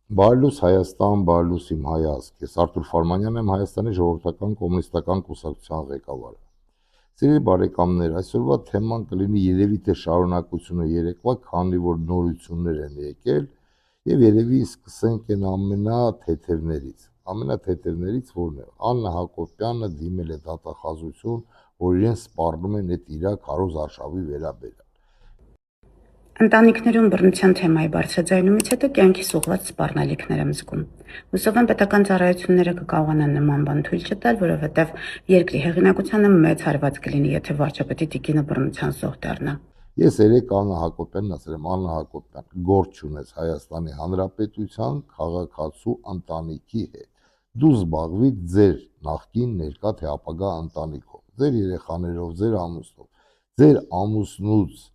Բարելուս Հայաստան, բարելուս իմ հայազգ, ես Արտուր Ֆարմանյանն եմ, Հայաստանի ժողովրդական կոմունիստական կուսակցության ղեկավարը։ Սիրելի բարեկամներ, այսօրվա թեման կլինի երևի թե շարունակությունը երեկվա, քանի որ նորություններ են եկել, եւ երևի սկսենք այն ամենաթեթևներից որն է։ Աննա Հակոբյանը դիմել է դատախազություն, որ իրեն սպառնում են այդ իր քարոզ արշավի վերաբերյալ։ Ընտանիքներում բռնության թեմայի բարձրաձայնումից հետո կյանքիս ուղղված սպառնալիքներ եմ զգում։ Հուսով եմ պետական ծառայությունները կկարողանան նման բան թույլ չտալ, որովհետև երկրի հեղինակությանը մեծ հարված կլինի, եթե վարչապետի տիկինը բռնության զոհ դառնա։ Ես երեք Աննա Հակոբյանն ասել եմ, Աննա Հակոբյան, գործ ունես Հայաստանի Հանրապետության քաղաքացու ընտանիքի հետ։ Դու զբաղվիր ձեր նախկին, ներկա թե ապագա ընտանիքով, ձեր երեխաներով, ձեր ամուսնով, ձեր ամուսնուց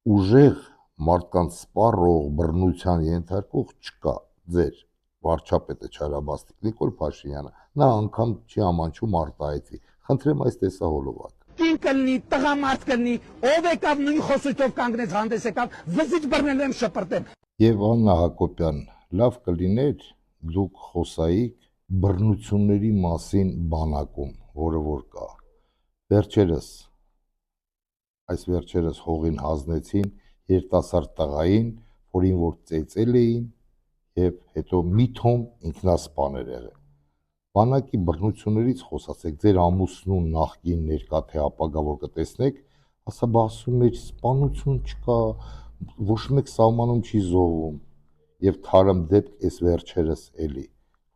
ուժեղ մարդկանց սպառող, բռնության ենթարկող չկա, ձեր վարչապետը չարաբաստիկ Նիկոլ Փաշինյանը, նա անգամ չի ամանչում արտահայտվի։ Խնդրեմ այս տեսահոլովակ։ Կին կլնի, տղամարդ կլնի, ով եկավ նույն խոսույթով կանգնեց հանդես եկավ, վզիչ բռնելու եմ շպրտեմ։ Եվ Աննա Հակոբյան, լավ կլիներ դուք խոսայիք բռնությունների մասին բանակում, որը որ կա։ Վերջերս հողին հանձնեցին երիտասարդ տղային, որին որ ծեծել էին եւ հետո միթոմ ինքնասպաներ եղել։ Բանակի բռնություններից խոսացեք, ձեր ամուսնու նախկին, ներկա թե ապագա որ կտեսնեք, ասա բասում մեջ սպանություն չկա, ոչ մեկ սահմանում չի զոհվում եւ թարմ դեպք էս վերջերս էլի,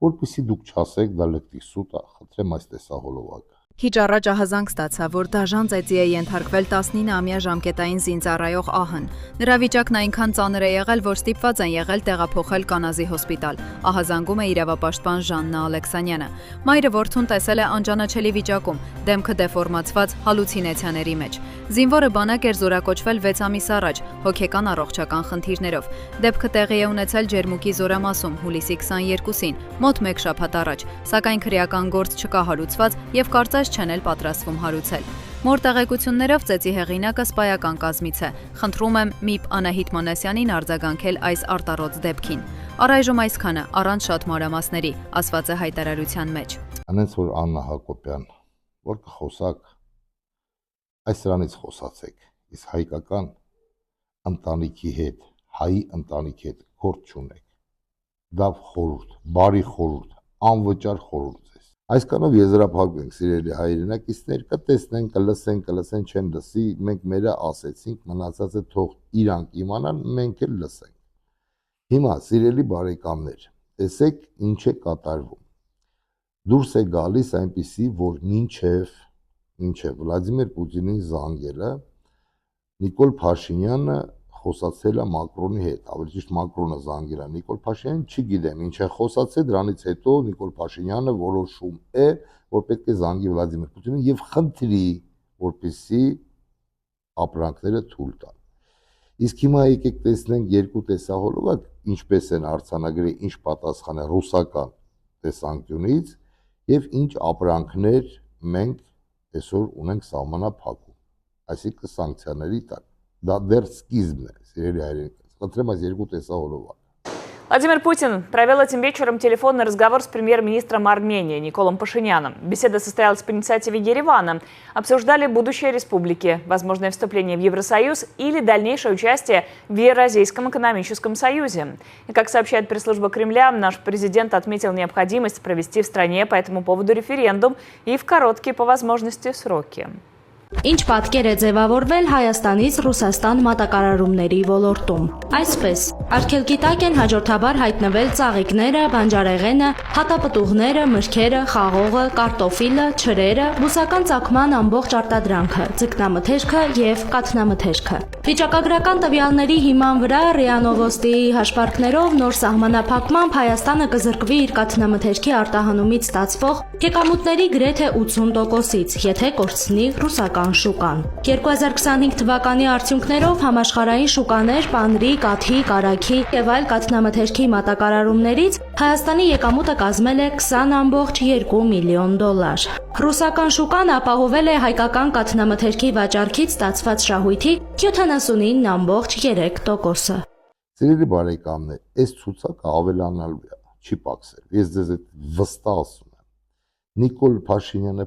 որպեսզի դուք չասեք դա լկտի սուտ է, խնդրեմ այս տեսահոլովակը։ Քիչ առաջ ահազանգ ստացա, որ դաժան ծեծի է ենթարկվել 19-ամյա ժամկետային զինծառայող ահն։ Նրա վիճակն այնքան ծանր է եղել, որ ստիպված են եղել տեղափոխել Կանազի հոսպիտալ։ Ահազանգում է իրավապաշտպան Ժաննա Ալեքսանյանը։ Մայրը որդուն տեսել է անճանաչելի վիճակում, դեմքը դեֆորմացված հալուցինացիաների մեջ։ Զինվորը բանակ էր զորակոչվել 6 ամիս առաջ, հոգեկան առողջական խնդիրներով։ Դեպքը տեղի է ունեցել Ջերմուկի զորամասում հուլիսի 22-ին, մոտ 1 շաբաթ առաջ, սակայն քրեական գործ չկա հարուցված եւ կարծես չեն էլ պատրաստվում հարուցել։ Մոր տեղեկություններով ծեծի հեղինակը սպայական կազմից է։ Խնդրում եմ ՄԻՊ Անահիտ Մանասյանին արձագանքել այս արտառոց դեպքին։ Առայժմ այսքանը, առանց շատ մանրամասների, ասված է հայտարարության մեջ։ Անենց որ Աննա Հակոբյան, որ կխոսակ, այս սրանից խոսացեք, իսկ հայկական ընտանիքի հետ, հայի ընտանիքի հետ գործ չունեք։ Դա խորհուրդ, բարի խորհուրդ, անվճար խորհուրդ է։ Այսքանով եզրափակվենք, սիրելի հայրենակիցներ, կտեսնենք, կլսեն, չեն լսի, մենք մերը ասեցինք, մնացածը թող իրանք իմանան, մենք էլ լսենք։ Հիմա, սիրելի բարեկամներ, տեսեք ինչ է կատարվում։ Դուրս է գալիս այնպիսի, որ մինչև Վլադիմիր Պուտինին զանգելը Նիկոլ Փաշինյանը խոսացել է Մակրոնի հետ, ավելի ճիշտ Մակրոնը զանգել է Նիկոլ Փաշինյանին, չգիտեմ ինչ է խոսացել, դրանից հետո Նիկոլ Փաշինյանը որոշում է, որ պետք է զանգի Վլադիմիր Պուտինին եւ խնդրի, որպեսզի ապրանքները թույլ տան։ Իսկ հիմա եկեք տեսնենք երկու տեսահոլովակ, ինչպես են արձանագրել, ինչ պատասխան է ռուսական տեսանկյունից եւ ինչ ապրանքներ մենք այսօր ունենք սահմանափակում, այսինքն սանկցիաների տակ։ Դա դեռ սկիզբն է, սիրելի հայրենակիցներ, խնդրեմ այս երկու տեսահոլովակ։ Владимир Путин провел этим вечером телефонный разговор с премьер-министром Армении Николом Пашиняном. Беседа состоялась по инициативе Еревана. Обсуждали будущее республики, возможное вступление в Евросоюз или дальнейшее участие в Евразийском экономическом союзе. И как сообщает пресс-служба Кремля, наш президент отметил необходимость провести в стране по этому поводу референдум и в короткие по возможности сроки. Ինչ պատկեր է ձևավորվել Հայաստանից Ռուսաստան մատակարարումների ոլորտում։ Այսպես, արգելքի տակ են հաջորդաբար հայտնվել ծաղիկները, բանջարեղենը, հատապտուղները, մրգերը, խաղողը, կարտոֆիլը, չրերը, բուսական ծագման ամբողջ արտադրանքը, ձկնամթերքը եւ կաթնամթերքը։ Վիճակագրական տվյալների հիման վրա ՌԻԱ Նովոստիի հաշվարկներով նոր սահմանափակմամբ Հայաստանը կզրկվի իր կաթնամթերքի արտահանումից ստացվող եկամուտների գրեթե 80%-ից, եթե կորցնի ռուսական շուկան։ 2025 թվականի արդյունքներով համաշխարհային շուկաներ պանրի, կաթի, կարագի եւ այլ կաթնամթերքի մատակարարումներից Հայաստանի եկամուտը կազմել է $20.2 միլիոն։ Ռուսական շուկան ապահովել է հայկական կաթնամթերքի վաճառքից ստացված շահույթի 79.3%-ը։ Սիրելի բարեկամներ, այս ցուցակը ավելանալու է, չի պակսել։ Ես ձեզ այդ վստահ ասում եմ։ Նիկոլ Փաշինյանը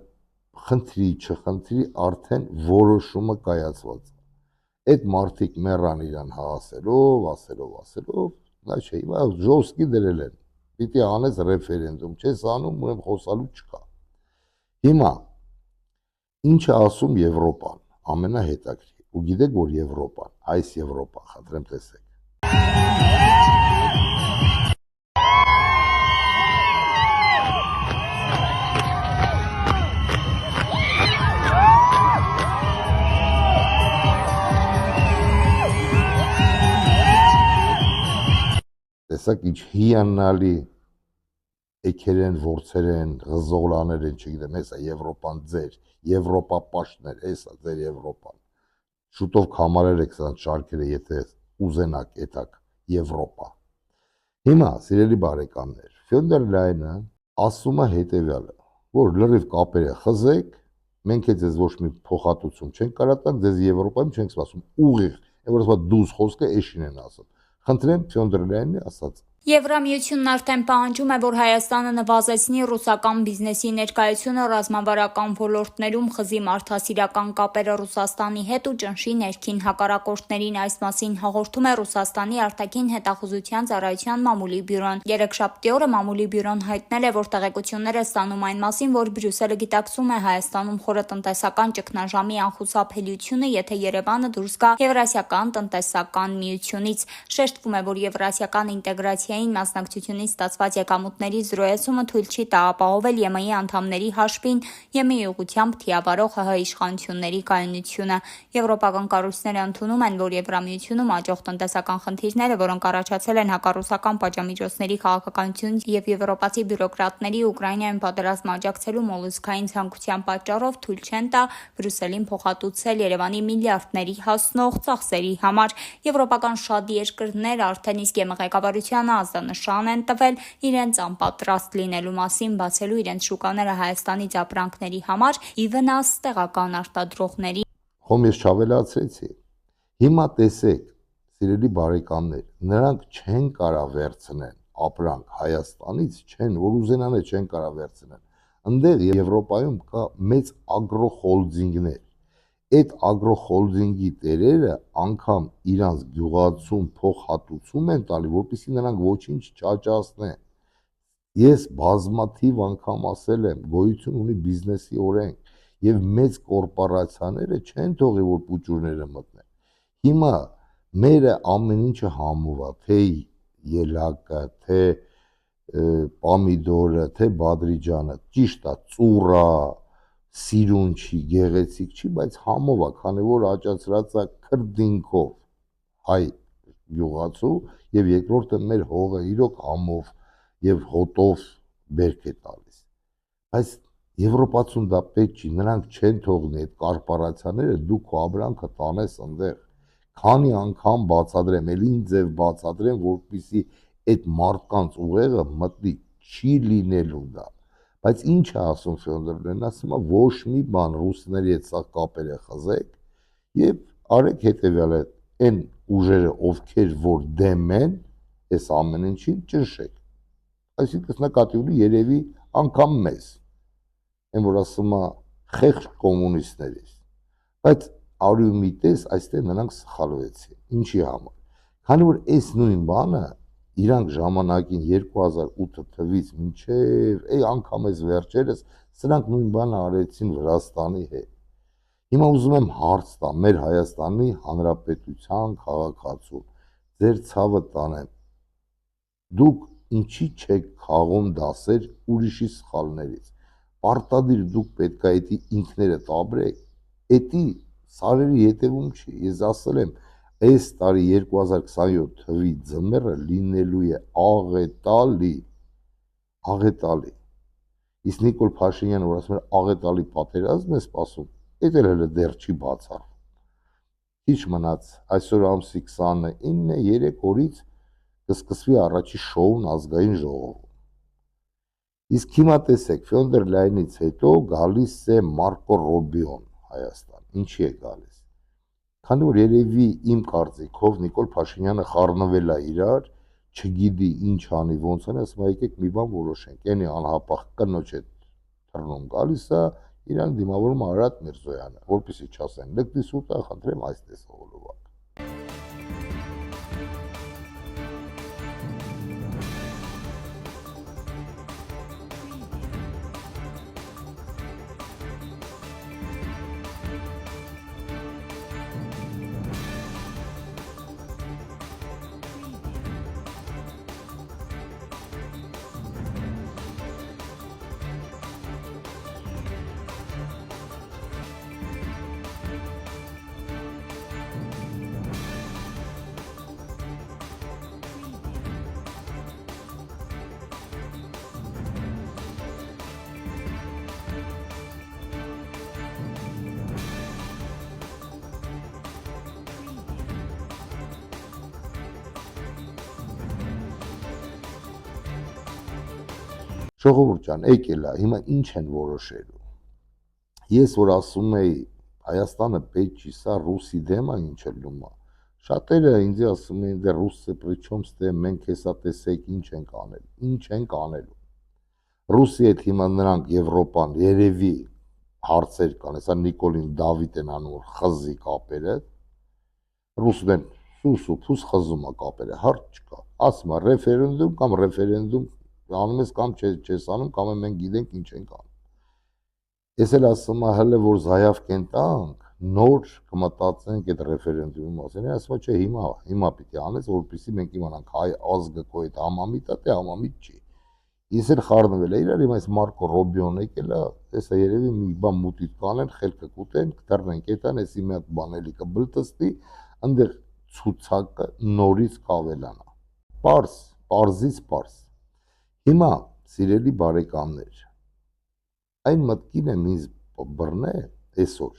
խնդրի, չխնդրի, արդեն որոշումը կայացված է։ Այդ մարդիկ մեռան իրան հասելով, ասելով, նա չէ, հիմա ժողովրդի դրել են։ Պիտի անես ռեֆերենդում, չես անում, ուրեմն խոսալու չկա։ Հիմա ինչ է ասում Եվրոպան, ամենահետաքրքիր։ Ու գիտեք, որ Եվրոպան, այս Եվրոպա, խնդրեմ տեսեք։ Տեսակ ինչ հիանալի էքեր են, որցեր են, ղզողլաներ են, չգիտեմ, հեսա Եվրոպան ձեր, Եվրոպա պաշտներ, հեսա ձեր Եվրոպան։ Շուտով կհամարել եք սրանց շարքերը, եթե ուզենաք, етակ Եվրոպա։ Հիմա, սիրելի բարեկամներ, Ֆյոնդեր Լայնը ասում է հետևյալը, որ լրիվ կապերը խզեք, մենք ձեզ ոչ մի փոխհատուցում չենք կարող տալ, ձեզ Եվրոպայում չենք սպասում, ուղիղ, որ ասում դուզ խոսքը էշին են ասում։ Խնդրեմ Ֆյոնդեր Լայնի ասած։ Եվրամիությունն արդեն պահանջում է, որ Հայաստանը նվազեցնի ռուսական բիզնեսի ներկայությունը ռազմավարական ոլորտներում, խզի մարդասիրական կապերը Ռուսաստանի հետ ու ճնշի ներքին հակառակորդներին։ Այս մասին հաղորդում է Ռուսաստանի արտաքին հետախուզության ծառայության մամուլի բյուրոն։ Երեքշաբթի օրը մամուլի բյուրոն հայտնել է, որ տեղեկություններ է ստանում այն մասին, որ Բրյուսելը գիտակցում է Հայաստանում խորը տնտեսական ճգնաժամի անխուսափելիությունը, եթե Երևանը դուրս գա Եվրասիական տնտեսական միությունից։ Շեշտվում է, որ եվրասիական ինտեգրացիա մասնակցությունից ստացված եկամուտների զրոյացումը թույլ չի տա ապահովել ԵՄ-ի անդամների հաշվին ԵՄ-ի ուղղությամբ թիավարող ՀՀ իշխանությունների կայունությունը։ Եվրոպական կառույցները ընդունում են, որ Եվրամիությունում աճող տնտեսական խնդիրները, որոնք առաջացել են հակառուսական պատժամիջոցների քաղաքականությունից եւ եվրոպացի բյուրոկրատների Ուկրաինայում պատերազմ աջակցելու մոլուսկային ցանկության պատճառով թույլ չեն տա Բրյուսելին փոխհատուցել Երևանի միլիարդների հասնող ծախսերի համար։ Եվրոպական շատ երկրներ արդեն իսկ ԵՄ ղեկավարությանը ազդանշան են տվել իրենց անպատրաստ լինելու մասին, բացելու իրենց շուկաները Հայաստանից ապրանքների համար ի վնաս տեղական արտադրողների։ Խոմ ես չավելացրեցի։ Հիմա տեսեք, սիրելի բարեկամներ, նրանք չեն կարող վերցնեն ապրանք Հայաստանից, որ ուզենան չեն կարող վերցնել։ Այնտեղ Եվրոպայում կա մեծ ագրոխոլդինգներ։ Այդ ագրոխոլդինգի տերերը անգամ իրանց գյուղացում փոխհատուցում են տալի, որպեսզի նրանք ոչինչ չաճացնեն։ Ես բազմաթիվ անգամ ասել եմ, գոյություն ունի բիզնեսի օրենք, եւ մեծ կորպորացիաները չեն թողի, որ պուճուրները մտնեն։ Հիմա մերը ամեն ինչը համով է, թե ելակը, թե պամիդորը, թե բադրիջանը, ճիշտ է, ծուռա, սիրուն չի, գեղեցիկ չի, բայց համով է, քանի որ աճացրած է քրդինքով հայ գյուղացու եւ երկրորդը մեր հողը իրոք համով եւ հոտով բերք է տալիս։ Բայց Եվրոպացուն դա պետք չի, նրանք չեն թողնի այդ կորպորացիաները դու քո ապրանքը տանես այնտեղ։ Քանի անգամ բացադրեմ, ելի ձև բացադրեմ, որպեսզի այդ մարդկանց ուղեղը մտնի, չի լինելու դա։ Բայց ինչ է ասում Ֆյոնդերն, ասում է ոչ մի բան ռուսների հետ սա կապերը խզեք եւ արեք հետեւյալը, այն ուժերը ովքեր որ դեմ են, այս ամեն ինչին ճնշեք։ Այսինքն նկատի ունի երևի անգամ մեզ, այն որ ասում է խեղճ կոմունիստներից։ Բայց արյունի տես այստեղ նրանք սխալվեցին։ Ինչի համար։ Քանի որ այս նույն բանը իրանք ժամանակին 2008 թվականից մինչև անգամ այս վերջերս սրանք նույն բանը արեցին Վրաստանի հետ։ Հիմա ուզում եմ հարց տամ մեր Հայաստանի Հանրապետության քաղաքացուն, ձեր ցավը տանեմ, դուք ինչի չեք քաղում դասեր ուրիշի սխալներից, պարտադիր դուք պետք է էդի ինքներդ ապրեք, էդի սարերի հետևում չի, ես ասել եմ, այս տարի 2027 թվի ձմեռը լինելու է աղետալի, իսկ Նիկոլ Փաշինյանը, որ ասում է աղետալի պատերազմ է սպասում, Էդ էլ դեռ չի բացառվում։ Ինչ մնաց, այսօր ամսի 29-ը 3 օրից կսկսվի առաջի շոուն ազգային ժողովում։ Իսկ հիմա տեսեք, Ֆյոնդեր Լայնից հետո գալիս է Մարկո Ռոբիոն Հայաստան։ Ինչի է գալիս։ Քանի որ երևի իմ կարծիքով Նիկոլ Փաշինյանը խառնվել է իրար, չգիտի ինչ անի, ոնց անի, ասում է եկեք մի բան որոշենք, էնի անհապաղ կնոջ հետ թռնում գալիս է, իրան դիմավորում է Արարատ Միրզոյանը, որպեսզի չասեն, լկտի սուտը, խնդրեմ այս տեսողով։ Ժողովուրդ ջան, եկել է, հիմա ինչ են որոշելու։ Ես որ ասում էի, Հայաստանը պետք չի, սա ռուսի դեմ է ինչ լնում է։ Շատերը ինձ ասում էին, դե ռուսը պրիչոմ ստե, մենք հեսա տեսեք ինչ ենք անել, ինչ ենք անելու։ Ռուսի հետ հիմա նրանք Եվրոպան երևի հարցեր կան, հեսա Նիկոլին Դավիթ են անում խզի կապերը, ռուսն են սուս ու փուս խզում է կապերը, հարց չկա։ Ասում է ռեֆերենդում կամ ռեֆերենդում անում ես կամ չես անում, կամ մենք գիտենք ինչ ենք անում։ Ես էլ ասում եմ հələ որ զայավ կենտանք, նոր կմտածենք այդ ռեֆերենդումի մասին։ Ասում եմ չէ, հիմա պիտի անես, որպեսզի մենք իմանանք հայ ազգը քո այդ համամիտ է, թե համամիտ չի։ Ես էլ խառնվել եմ իրար, հիմա այս Մարկո Ռոբիոն եկել է, տեսա երևի մի բան մուտիտ կանեն, խելքը կուտեն, կդառնենք այդան, էսի մի հատ բան էլի կբլտստի, այնտեղ ցուցակը նորից կավելանա։ Պարզից պարզ։ Հիմա, սիրելի բարեկամներ, այն մտքին եմ ինձ բռնե այսօր,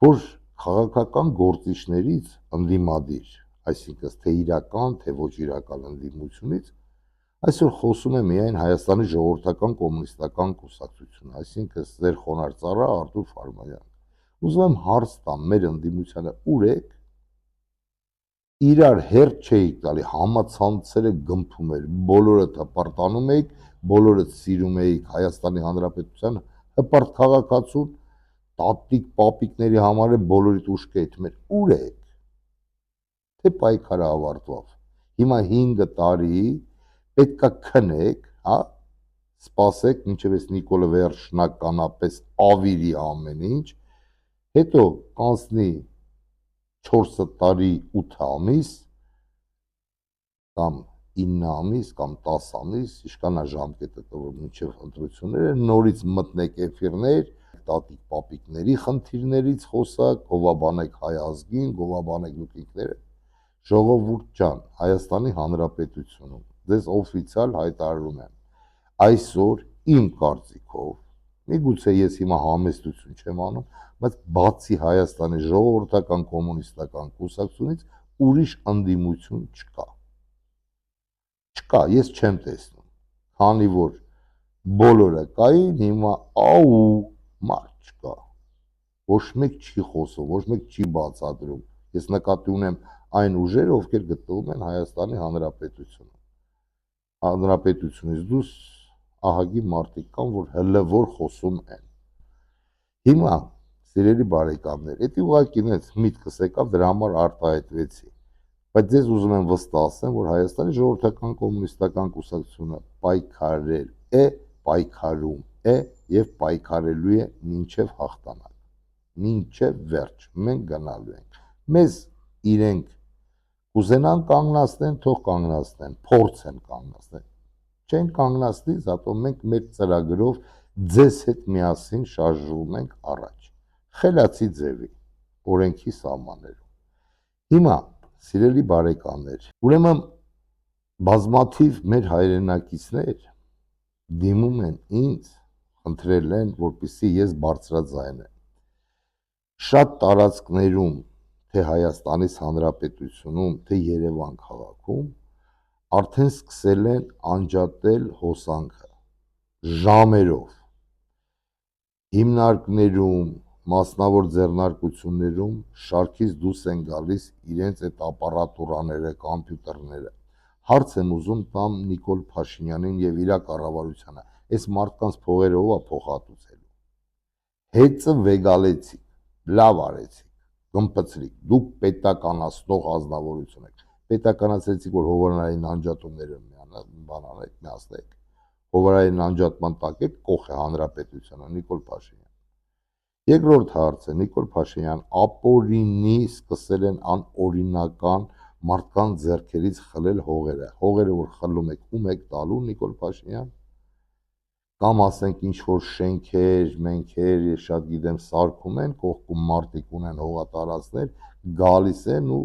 որ քաղաքական գործիչներից ընդդիմադիր, այսինքն թե իրական, թե ոչ իրական ընդդիմությունից, այսօր խոսում է միայն Հայաստանի ժողովրդական կոմունիստական կուսակցությունը, այսինքն ձեր խոնարհ ծառա Արտուր Ֆարմանյան։ Ուզում եմ հարց տամ, մեր ընդդիմությանը ուր եք, իրար հերթ չէիք տալի, համացանցերը գմփում էր, բոլորը հպարտանում էիք, բոլորը սիրում էիք Հայաստանի Հանրապետության հպարտ քաղաքացուն, տատիկ պապիկների համար է բոլորիդ ուշք էթում էր, ուր եք, թե պայքարը ավարտվավ, հիմա 5 տարի պետքա քնեք, սպասեք, մինչև այս Նիկոլը վերջնականապես ավիրի ամեն ինչ, հետո կանցնի 4 տարի 8 ամիս, կամ 9 ամիս, կամ 10 ամիս, իշկանա ժամկետը տվոր մինչև ընտրությունները, նորից մտնեք էֆիրներ, տատիկ պապիկների խնդիրներից խոսակ, գովաբանեք հայ ազգին, գովաբանեք դուք ինքները, ժողովուրդ ջան, Հայաստանի Հանրապետությունում, ձեզ օֆիցիալ հայտարարում եմ, այսօր իմ կարծիքով, միգուցե ես հիմա համեստություն չեմ անում, բայց բացի Հայաստանի ժողովրդական կոմունիստական կուսակցությունից ուրիշ ընդդիմություն չկա։ Չկա, ես չեմ տեսնում, քանի որ բոլորը կային, հիմա մարդ չկա, ոչ մեկ չի խոսում, ոչ մեկ չի բացատրում, ես նկատի ունեմ այն ուժերը, ովքեր գտնվում են Հայաստանի Հանրապետությունում, Հանրապետությունից դուրս ահագի մարդիկ կան, որ հələ որ խոսում են։ Հիմա, սիրելի բարեկամներ, դա ուղղակի միտքս եկավ, դրա համար արտահայտվեցի, բայց ձեզ ուզում եմ վստահեմ, որ Հայաստանի ժողովրդական կոմունիստական կուսակցությունը պայքարել է, պայքարում է եւ պայքարելու է մինչև հաղթանակ, մինչև վերջ, մենք գնալու ենք, մեզ իրենք կուզենան կանգնացնեն, թող կանգնացնեն, փորձեն կանգնացնել, չեն կանգնացնի, զատո մենք մեր ծրագրով ձեզ հետ միասին շարժվում ենք առաջ, խելացի ձևի, օրենքի սահմաններում։ Հիմա, սիրելի բարեկամներ, ուրեմն բազմաթիվ մեր հայրենակիցներ դիմում են ինձ, խնդրել են, որպեսզի ես բարձրաձայնեմ։ Շատ տարածքներում, թե Հայաստանից Հանրապետությունում, թե Երևան քաղաքում, արդեն սկսել են անջատել հոսանքը, ժամերով, հիմնարկներում, մասնավոր ձեռնարկություններում շարքից դուրս են գալիս իրենց այդ ապարատուրաները, կոմպյուտերները։ Հարց եմ ուզում տամ Նիկոլ Փաշինյանին եւ իր կառավարությանը։ Այս մարդկանց փողերը ով է փոխհատուցելու։ Հետը վեգալեցիք, լավ արեցիք, գմպցրիք, դուք պետականացնող ազնվորություն եք։ Պետականացրեցիք, որ հովանային անջատումները միացնեք, հովանային անջատման տակ եք կող է հանրապետությունը, Նիկոլ Փաշինյան։ Երկրորդ հարցը, Նիկոլ Փաշինյան, ապօրինի սկսել են անօրինական մարդկանց ձեռքերից խլել հողերը, որ խլում եք, ում եք տալու Նիկոլ Փաշինյան, կամ ասենք ինչ-որ շենքեր, մենքեր, շատ գիտեմ, սարքում են, կողքում մարդիկ ունեն հողատարածքներ, գալիս են ու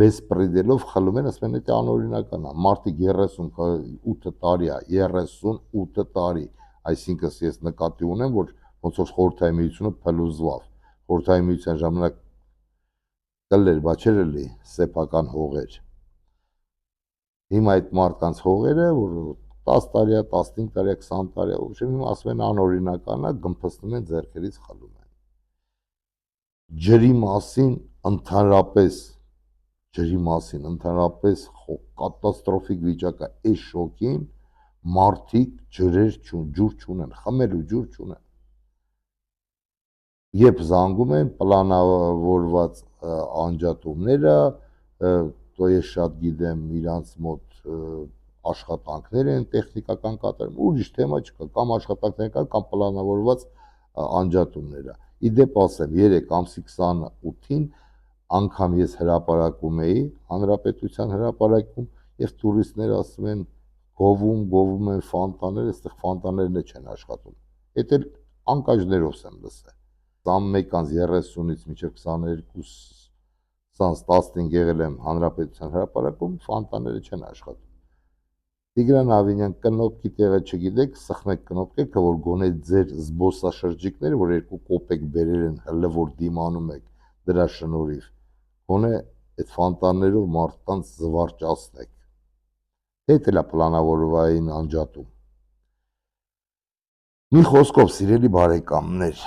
բեսպրեդելով խլում են, ասում են, դա անօրինական է, մարդիկ 38 տարի է, 38 տարի, այսինքն ես նկատի ունեմ, որ ոնց որ խորհրդային միությունը փլուզվավ, խորհրդային միության ժամանակ կլեր, բա չէր էլի սեփական հողեր։ Հիմա այդ մարդկանց հողերը, որ 10 տարի է, 15 տարի է, 20 տարի է, ուշեմ հիմա ասում են անօրինական է, գմփստում են ձեռքերից խլում են։ Ջրի մասին ընդհանրապես կատաստրոֆիկ վիճակ է, այս շոկին մարդիկ ջուր չունեն, խմելու ջուր չունեն։ Երբ զանգում են պլանավորված անջատումները, то ես շատ գիտեմ իրանց մոտ աշխատանքներ են տեխնիկական կատարում, ուրիշ թեմա չկա, կամ աշխատանքներ կան, կամ պլանավորված անջատումները։ Իդեպ ասեմ, 3 ամսի 28-ին անգամ ես հրապարակում էի, հանրապետության հրապարակում, եւ տուրիստները ասում են գովում են ֆոնտաններ, այստեղ ֆոնտաններն չեն աշխատում։ Էդ էլ անկաժներով եմ լսել։ 21:30-ից մինչև 22:15 եղել եմ հանրապետության հրապարակում, ֆոնտանները չեն աշխատում։ Տիգրան Ավինյան, կնոպկի տեղը չգիտեք, սխմեք կնոպկեքը, որ գոնե ձեր զբոսաշրջիկները, որ 2 կոպեկ բերել են, հələ որ դիմանում եք դրա շնորհիվ, գոնե այդ ֆոնտաններով մարդկանց զվարճացնեք։ Դա էլ է պլանավորվային անջատում։ Մի խոսքով, սիրելի բարեկամներ,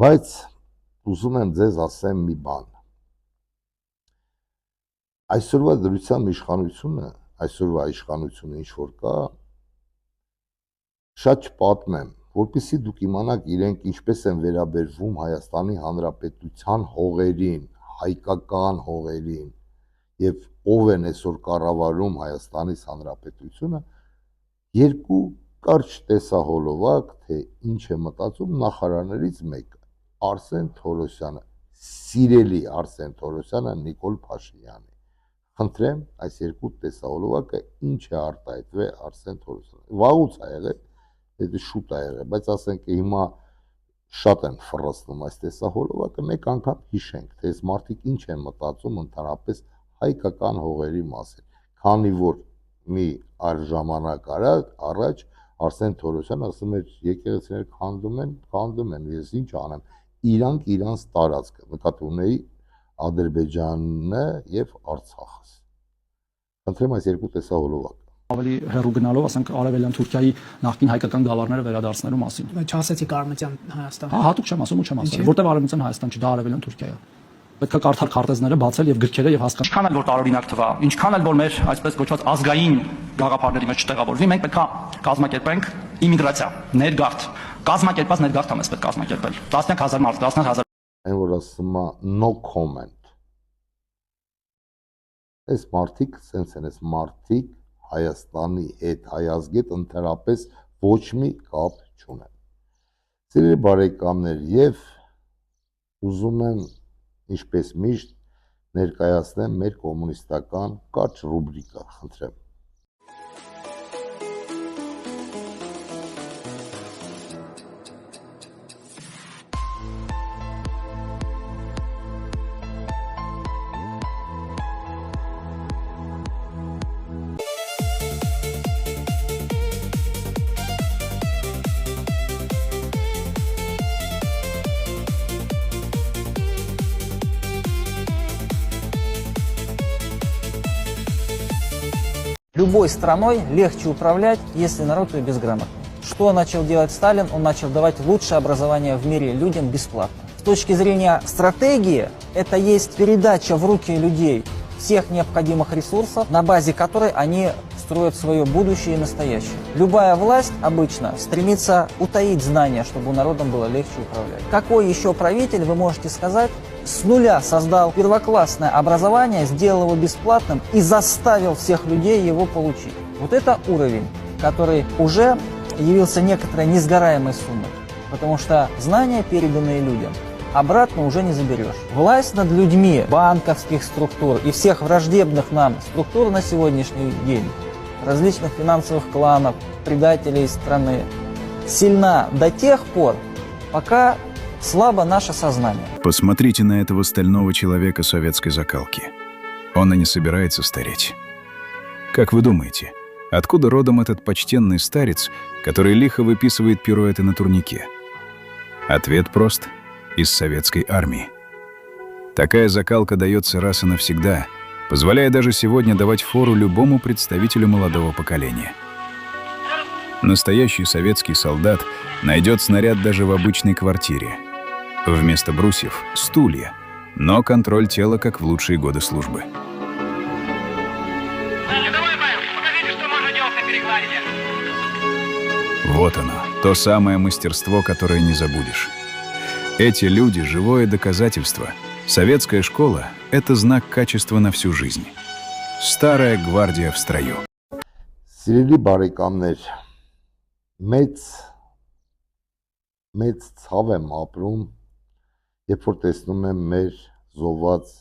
բայց ուզում եմ ձեզ ասեմ մի բան։ Այսօրվա դրությամբ այսօրվա իշխանությունը ինչ որ կա, շատ չպատմեմ, որպեսզի դուք իմանաք իրենք ինչպես են վերաբերվում Հայաստանի Հանրապետության հողերին, հայկական հողերին, եւ ով են այսօր կառավարում Հայաստանի Հանրապետությունը, 2 կարճ տեսահոլովակ, թե ինչ է մտածում նախարարներից մեկը, Արսեն Թորոսյանը, սիրելի Արսեն Թորոսյանը, Նիկոլ Փաշինյանի։ Խնդրեմ, այս 2 տեսահոլովակը ինչ է արտահայտվել Արսեն Թորոսյանը։ Վաղուց է եղել, դա շուտ է եղել, բայց ասենք հիմա շատ են ֆռստում այս տեսահոլովակը, մեկ անգամ հիշենք, թե այս մարդիկ ինչ են մտածում ընդհանրապես հայկական հողերի մասին։ Քանի որ մի այլ ժամանակ առաջ Արսեն Թորոսյանը ասում էր, եկեղեցիները քանդում են, ես ինչ անեմ, իրանք իրանց տարածքը, նկատի ունեի Ադրբեջանը եւ Արցախը։ Խնդրեմ այս 2 տեսահոլովակ։ Ավելի հեռու գնալով, ասենք արևելյան Թուրքիայի նախկին հայկական գավառները վերադարձնելու մասին։ Չասեցիք Արմենիան Հայաստան։ Հա, հատուկ չեմ ասում ու չեմ ասել, որտեղ Արևմտյան Հայաստան չի, դա արևելյան Թուրքիա է։ Պետք է կարդալ քարտեզները, բացել եւ գրքերը եւ հասկանալ։ Ինչքան էլ որ տարօրինակ թվա, ինչքան էլ որ մեր այսպես կոչված ազգային գաղափարների մեջ չտեղավորվի, մենք պետք է կազմակերպենք իմիգրացիա, ներգաղթ։ Կազմակերպած ներգաղթ ամես պետք է կազմակերպել։ 10,000 մարդ, 10,000 Այն որ ասում է no comment։ Այս մարդիկ սենց են, այս մարդիկ Հայաստանի հետ, հայ ազգի հետ ընդհանրապես ոչ մի կապ չունեն։ Սիրելի բարեկամներ, եւ ուզում եմ ինչպես միշտ ներկայացնեմ մեր կոմունիստական կարճ ռուբրիկա, խնդրեմ։ Любой страной легче управлять, если народ ее безграмотный. Что начал делать Сталин? Он начал давать лучшее образование в мире людям бесплатно. С точки зрения стратегии, это есть передача в руки людей всех необходимых ресурсов, на базе которой они строят свое будущее и настоящее. Любая власть обычно стремится утаить знания, чтобы народом было легче управлять. Какой еще правитель, вы можете сказать, с нуля создал первоклассное образование, сделал его бесплатным и заставил всех людей его получить? Вот это уровень, который уже явился некоторой несгораемой суммой. Потому что знания, переданные людям, обратно уже не заберешь. Власть над людьми банковских структур и всех враждебных нам структур на сегодняшний день, различных финансовых кланов, предателей страны, сильна до тех пор, пока слабо наше сознание. Посмотрите на этого стального человека советской закалки. Он и не собирается стареть. Как вы думаете, откуда родом этот почтенный старец, который лихо выписывает пируэты на турнике? Ответ прост. Из советской армии. Такая закалка дается раз и навсегда, позволяя даже сегодня давать фору любому представителю молодого поколения. Настоящий советский солдат найдет снаряд даже в обычной квартире. Вместо брусьев — стулья, но контроль тела, как в лучшие годы службы. Вот оно, то самое мастерство, которое не забудешь. Эти люди — живое доказательство. Советская школа — это знак качества на всю жизнь. Старая гвардия в строю. Սիրելի բարեկամներ, մեծ ցավ եմ ապրում, երբ որ տեսնում եմ մեր զոհված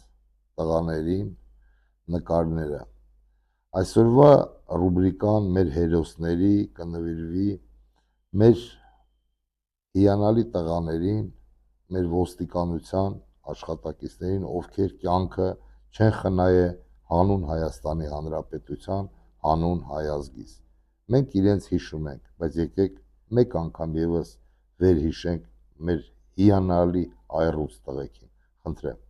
տղաներին նկարները։ Այսօրվա ռուբրիկան մեր հերոսների կնվիրվի մեր հիանալի տղաներին, մեր ոստիկանության աշխատակիցներին, ովքեր կյանքը չեն խնայե հանուն Հայաստանի Հանրապետության, հանուն հայ ազգիս։ Մենք իրենց հիշում ենք, բայց եկեք մեկ անգամ եւս վերհիշենք մեր հիանալի այռուց տղեկին։ Խնդրեմ։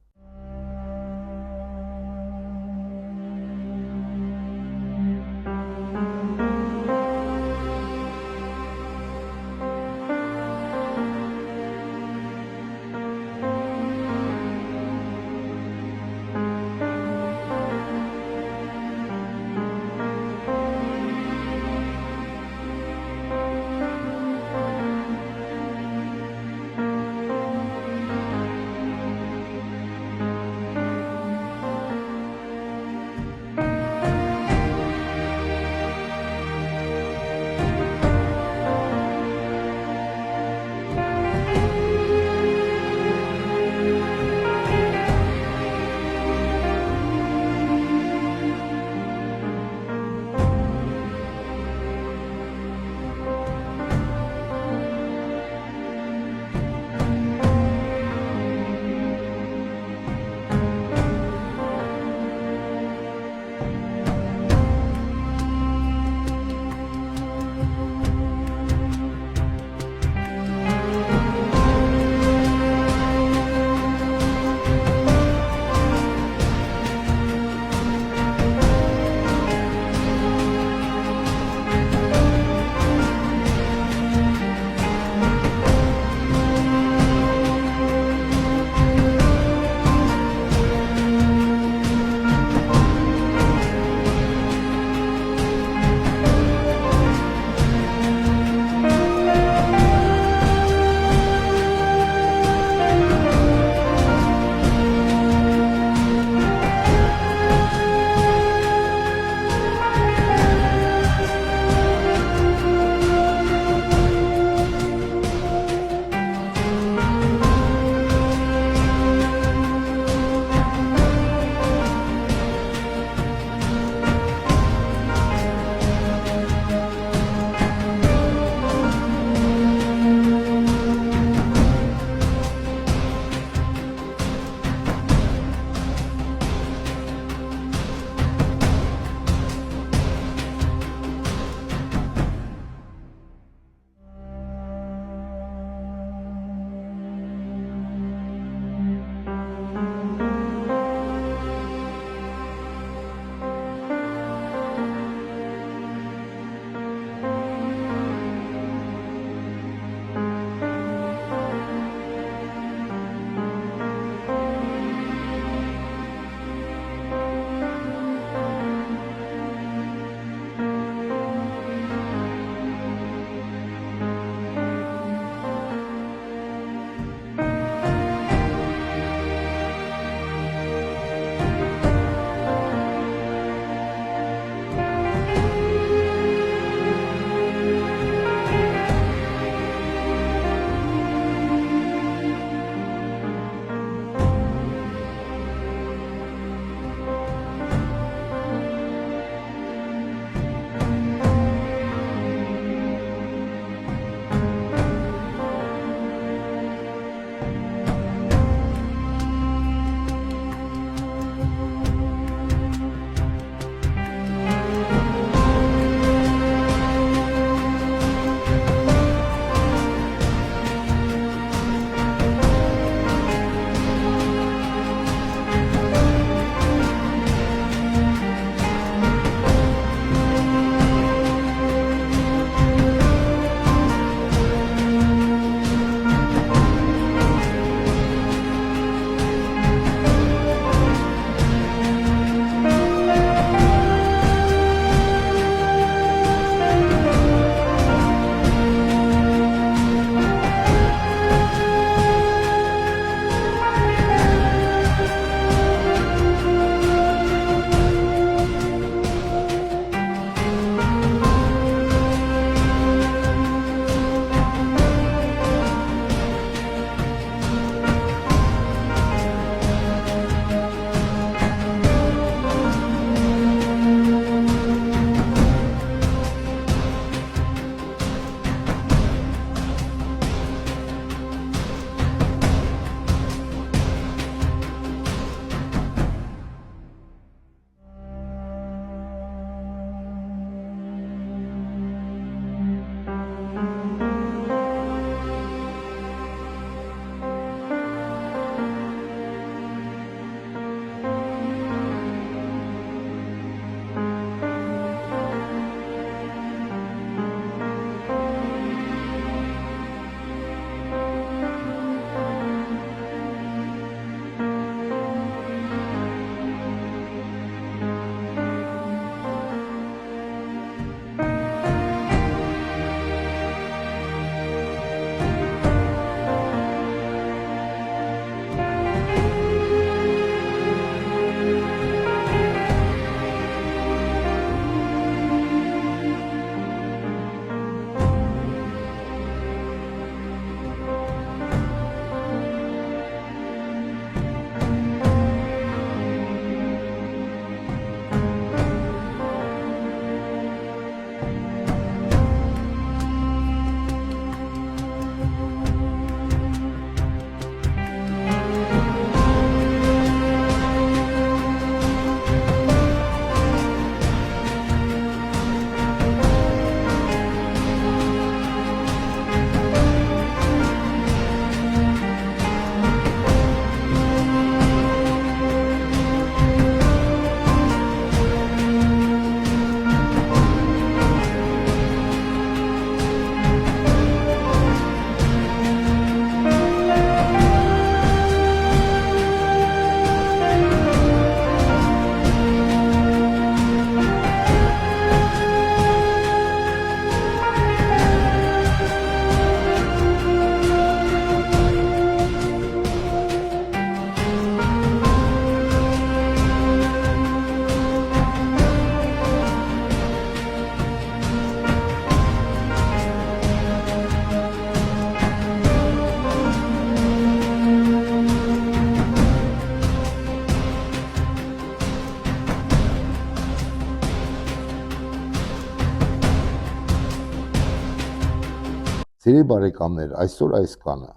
Սիրելի բարեկամներ, այսօր այս կանը,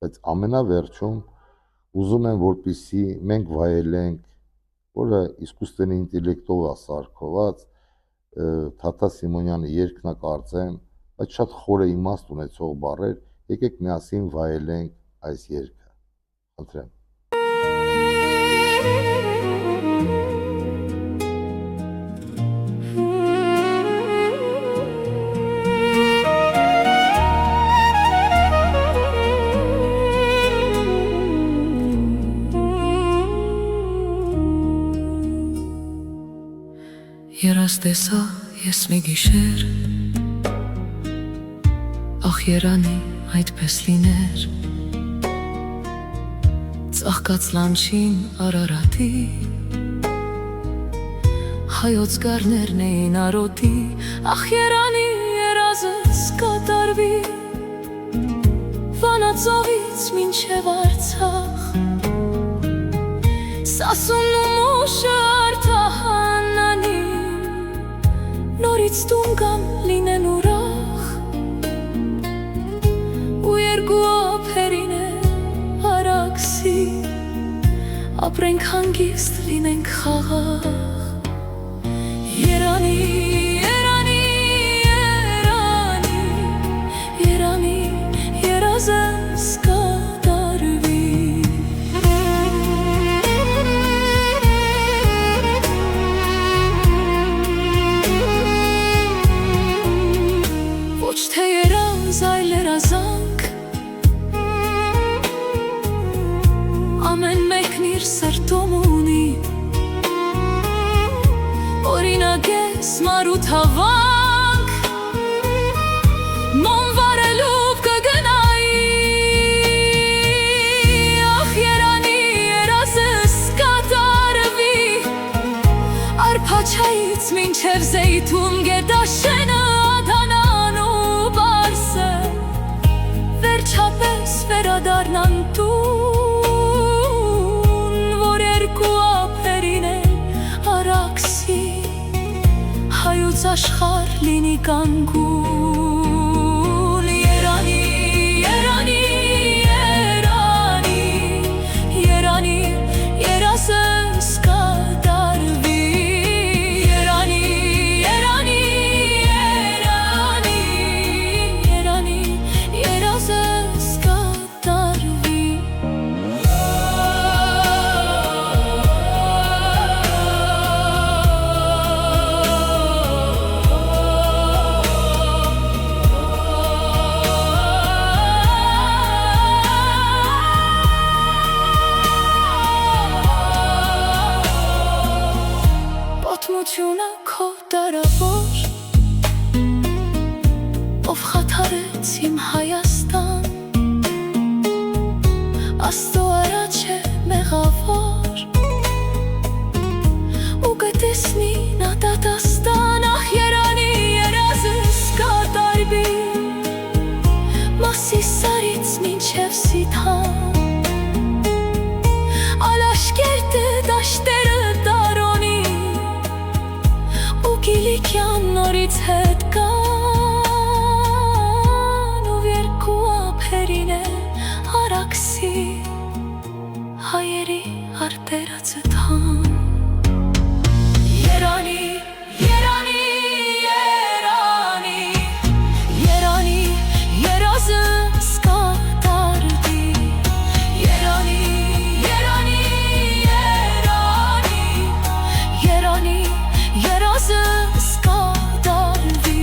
բայց ամենավերջում ուզում եմ, որպեսզի մենք վայելենք, որը իսկույնի ինտելեկտով է սարքված, Թաթա Սիմոնյանի երգն է կարծեմ, բայց շատ խորը իմաստ ունեցող բառեր, եկեք միասին վայելենք այս երգը։ Խնդրեմ։ Երաս տեսա ես մի գիշեր, ախ երանի այդպես լիներ, ծաղկած լանչին Արարատի, հայոց գարներն էին արոտի, ախ երանի երազս կատարվի, Վանաձորից մինչև Արցախ, Սասունն ու Մոշը արտահանանի, նորից տուն կամ լինեն ուրախ, ու երկու ափերին է Արաքսի, ապրենք հանգիստ, լինենք խաղաղ, երանի, երանի, երանի, երանի, երազս կատարվի։ Ոչ թե երազ, այլ երազանք, ամեն մեկն իր սրտում ունի, օրինակ ես մարութ հավանք, մոմ վարելով կգնայի, ախ երանի երազս կատարվի, Արփաչայից մինչև Զեյթուն գետաշենը, Ադանան ու Բարսը, վերջապես վերադառնան տուն, որ երկու ափերին է Արաքսի, հայոց աշխարհ լինի կանգուն, երանի, երանի, երանի, երանի, երազս կատարվի, երանի, երանի, երանի, երանի, երազս կատարվի։ Պատմությունը քո դարավոր, ով խաթարեց իմ Հայաստան, Աստծո առաջ է մեղավոր, ու կտեսնի նա դատաստան, ախ երանի երազս կատարվի, Մասիսարից մինչև Սիթան, Ալաշկերտը դաշտերը Տարոնի, ու Կիլիկյան նորից հետ կան, ով երկու ափերին է Արաքսի, հայերի արտերացը թան, երանի, երանի, երանի, երանի, երազս կատարվի, երանի, երանի, երանի, երանի, երազս կատարվի,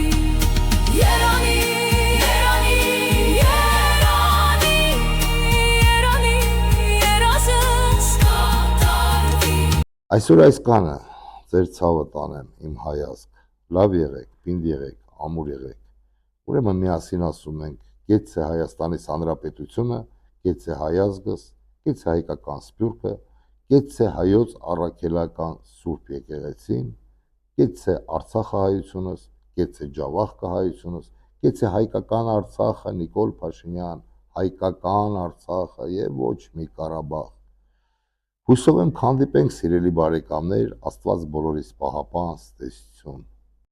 երանի, երանի, երանի, երանի, երազս կատարվի։ Այսօր այս կանը ձեր ցավը տանեմ, իմ հայազգ, լավ եղեք, պինդ եղեք, ամուր եղեք, ուրեմն միասին ասում ենք, գեցե Հայաստանից Հանրապետությունը, գեցե հայազգս, գեցե հայկական սփյուռքը, գեցե հայոց առաքելական Սուրբ եկեղեցին, գեցե Արցախահայությունս, գեցե Ջավախկահայությունս, գեցե հայկական Արցախը, Նիկոլ Փաշինյան, հայկական Արցախը եւ ոչ մի Ղարաբաղ։ Հուսով եմ կհանդիպենք, սիրելի բարեկամներ, Աստված բոլորիս պահապան, ցտեսություն։